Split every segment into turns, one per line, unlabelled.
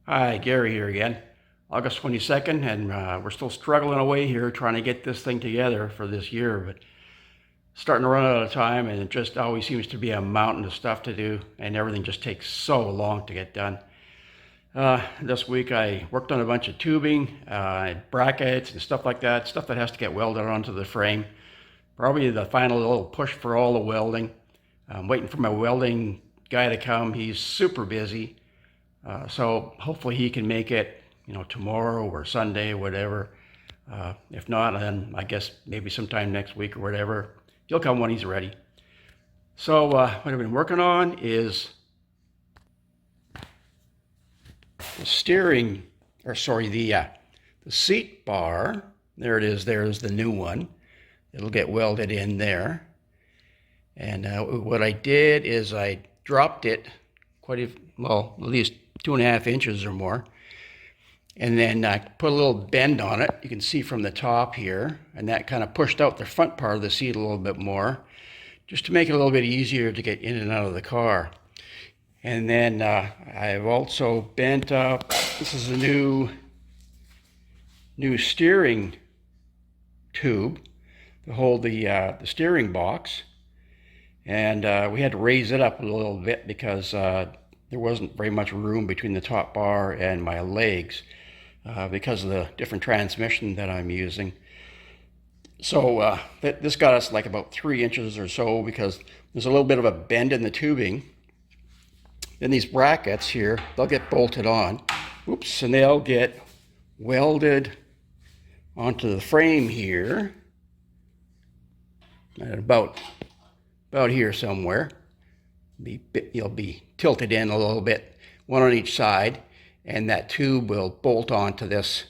Hi, Gary here again. August 22nd, and we're still struggling away here trying to get this thing together for this year, but starting to run out of time, and it just always seems to be a mountain of stuff to do, and everything just takes so long to get done. This week I worked on a bunch of tubing, brackets, and stuff like that, stuff that has to get welded onto the frame. Probably the final little push for all the welding. I'm waiting for my welding guy to come. He's super busy. So hopefully he can make it, tomorrow or Sunday, whatever. If not, then I guess maybe sometime next week or whatever. He'll come when he's ready. So what I've been working on is the steering, or sorry, the seat bar. There it is. There's the new one. It'll get welded in there. And what I did is I dropped it at least 2.5 inches or more. And then I put a little bend on it. You can see from the top here. And that kind of pushed out the front part of the seat a little bit more, just to make it a little bit easier to get in and out of the car. And then I've also bent up, this is a new steering tube to hold the steering box. And we had to raise it up a little bit because there wasn't very much room between the top bar and my legs because of the different transmission that I'm using. So this got us like about 3 inches or so because there's a little bit of a bend in the tubing. Then these brackets here, they'll get bolted on. Oops, and they'll get welded onto the frame here at about here somewhere. You'll be tilted in a little bit, one on each side, and that tube will bolt onto these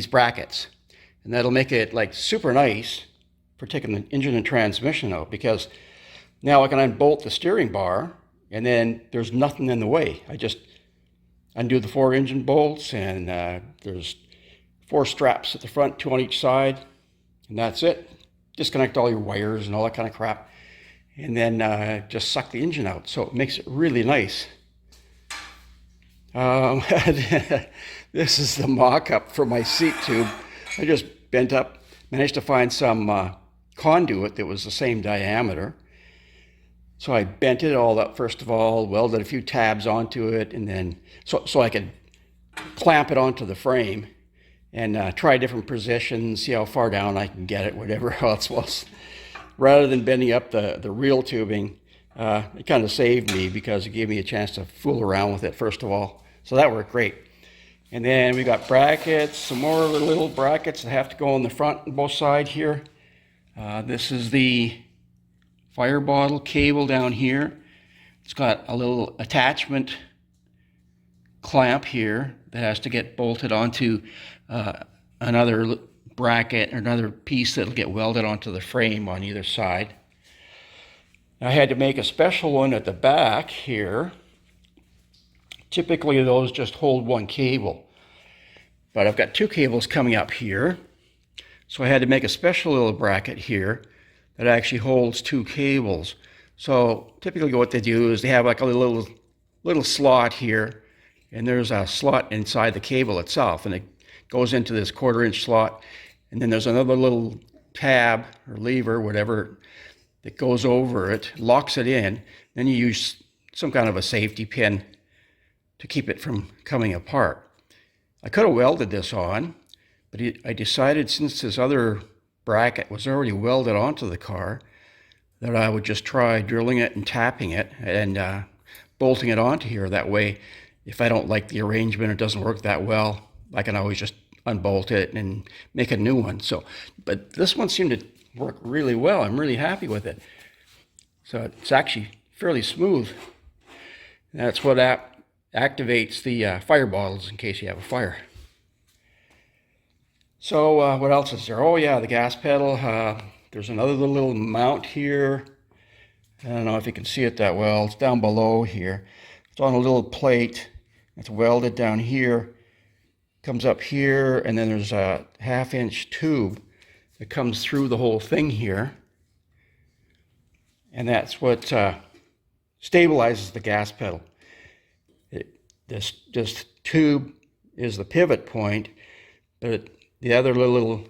brackets. And that'll make it like super nice for taking the engine and transmission out, because now I can unbolt the steering bar and then there's nothing in the way. I just undo the 4 engine bolts, and there's 4 straps at the front, 2 on each side, and that's it. Disconnect all your wires and all that kind of crap, and then just suck the engine out. So it makes it really nice. This is the mock-up for my seat tube. I just bent up, managed to find some conduit that was the same diameter. So I bent it all up first of all, welded a few tabs onto it, and then so I could clamp it onto the frame and try different positions, see how far down I can get it, whatever else was. Rather than bending up the real tubing, it kind of saved me because it gave me a chance to fool around with it first of all. So that worked great. And then we got brackets, some more little brackets that have to go on the front and both sides here. This is the fire bottle cable down here. It's got a little attachment clamp here that has to get bolted onto another bracket or another piece that'll get welded onto the frame on either side. I had to make a special one at the back here. Typically those just hold one cable, but I've got 2 cables coming up here, so I had to make a special little bracket here that actually holds 2 cables. So typically what they do is they have like a little slot here, and there's a slot inside the cable itself, and it goes into this 1/4 inch slot, and then there's another little tab or lever, whatever, that goes over it, locks it in. Then you use some kind of a safety pin to keep it from coming apart. I could have welded this on, but I decided, since this other bracket was already welded onto the car, that I would just try drilling it and tapping it and bolting it onto here. That way, if I don't like the arrangement, it doesn't work that well, I can always just unbolt it and make a new one. So, but this one seemed to work really well. I'm really happy with it. So it's actually fairly smooth. That's what activates the fire bottles in case you have a fire. So what else is there? Oh yeah, the gas pedal. There's another little mount here. I don't know if you can see it that well. It's down below here. It's on a little plate. It's welded down here. Comes up here, and then there's a 1/2 inch tube that comes through the whole thing here. And that's what stabilizes the gas pedal. this tube is the pivot point, but the other little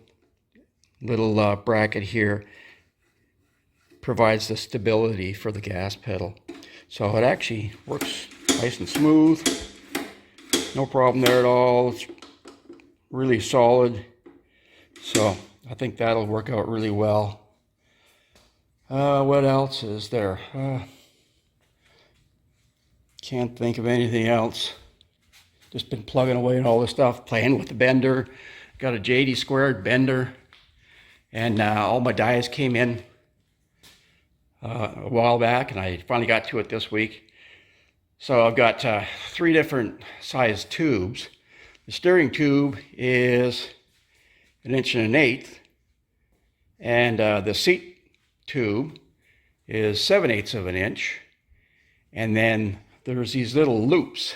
bracket here provides the stability for the gas pedal. So it actually works nice and smooth. No problem there at all. It's really solid. So I think that'll work out really well. What else is there? Can't think of anything else. Just been plugging away and all this stuff, playing with the bender. Got a JD squared bender. And all my dies came in a while back, and I finally got to it this week. So I've got 3 different size tubes. The steering tube is 1 1/8 inches, and the seat tube is 7/8 of an inch. And then there's these little loops.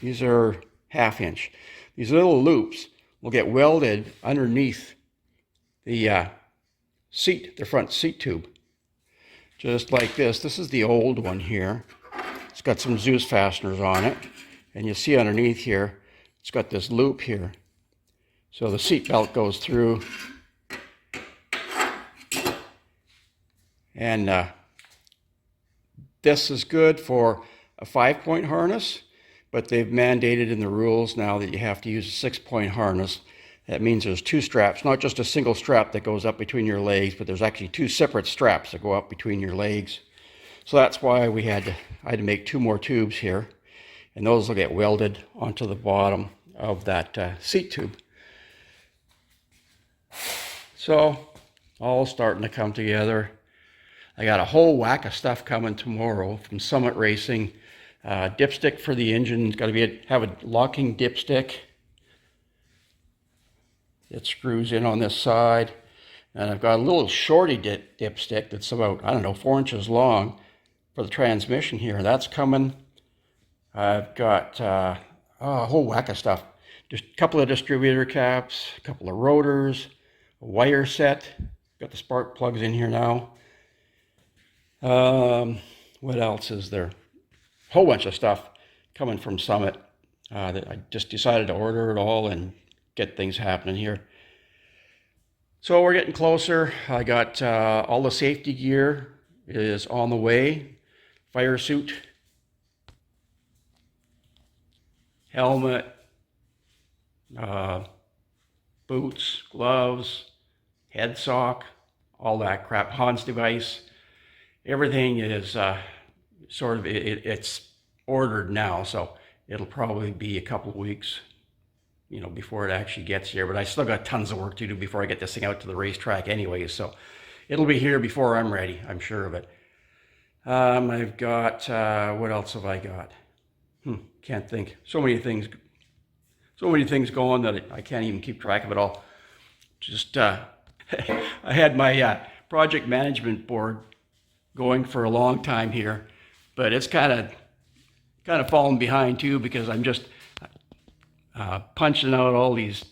These are 1/2 inch. These little loops will get welded underneath the front seat tube, just like this. This is the old one here. It's got some Zeus fasteners on it, and you see underneath here, it's got this loop here. So the seat belt goes through, and this is good for a 5-point harness, but they've mandated in the rules now that you have to use a 6-point harness. That means there's 2 straps, not just a single strap that goes up between your legs, but there's actually 2 separate straps that go up between your legs. So that's why I had to make 2 more tubes here, and those will get welded onto the bottom of that seat tube. So all starting to come together. I got a whole whack of stuff coming tomorrow from Summit Racing. Dipstick for the engine. It's got to have a locking dipstick. It screws in on this side. And I've got a little shorty dipstick that's about, 4 inches long for the transmission here. That's coming. I've got a whole whack of stuff. Just a couple of distributor caps, a couple of rotors, a wire set. Got the spark plugs in here now. What else is there? A whole bunch of stuff coming from Summit that I just decided to order it all and get things happening here. So we're getting closer. I got all the safety gear is on the way. Fire suit, helmet, boots, gloves, head sock, all that crap, Hans device. Everything is it's ordered now, so it'll probably be a couple of weeks, before it actually gets here. But I still got tons of work to do before I get this thing out to the racetrack anyway, so it'll be here before I'm ready, I'm sure of it. I've got, what else have I got? Can't think. So many things going that I can't even keep track of it all. Just, I had my project management board going for a long time here, but it's kind of fallen behind too, because I'm just punching out all these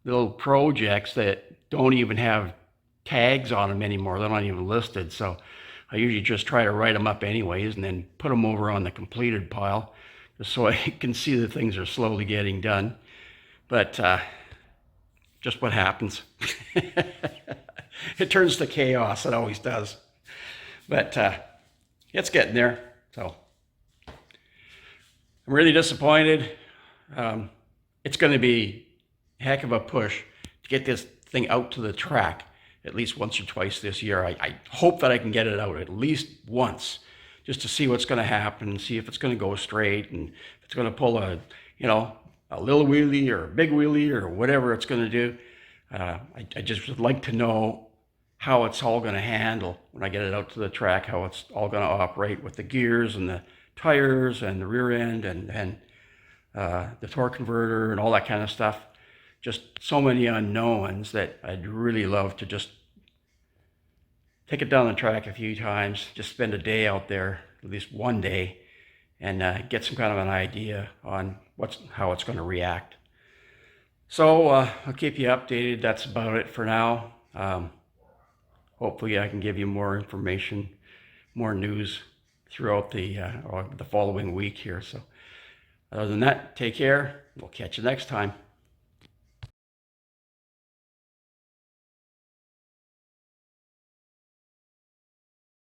little projects that don't even have tags on them anymore. They're not even listed. So I usually just try to write them up anyways and then put them over on the completed pile, just so I can see that things are slowly getting done. But just what happens. It turns to chaos. It always does. But it's getting there. So I'm really disappointed. It's going to be a heck of a push to get this thing out to the track at least once or twice this year. I hope that I can get it out at least once, just to see what's going to happen, see if it's going to go straight, and if it's going to pull a little wheelie or a big wheelie or whatever it's going to do. I just would like to know how it's all going to handle when I get it out to the track, how it's all going to operate with the gears and the tires and the rear end and the torque converter and all that kind of stuff. Just so many unknowns that I'd really love to just take it down the track a few times, just spend a day out there, at least one day, and get some kind of an idea on how it's going to react. So I'll keep you updated. That's about it for now. Hopefully I can give you more information, more news throughout the following week here. So Other than that, take care. We'll catch you next time.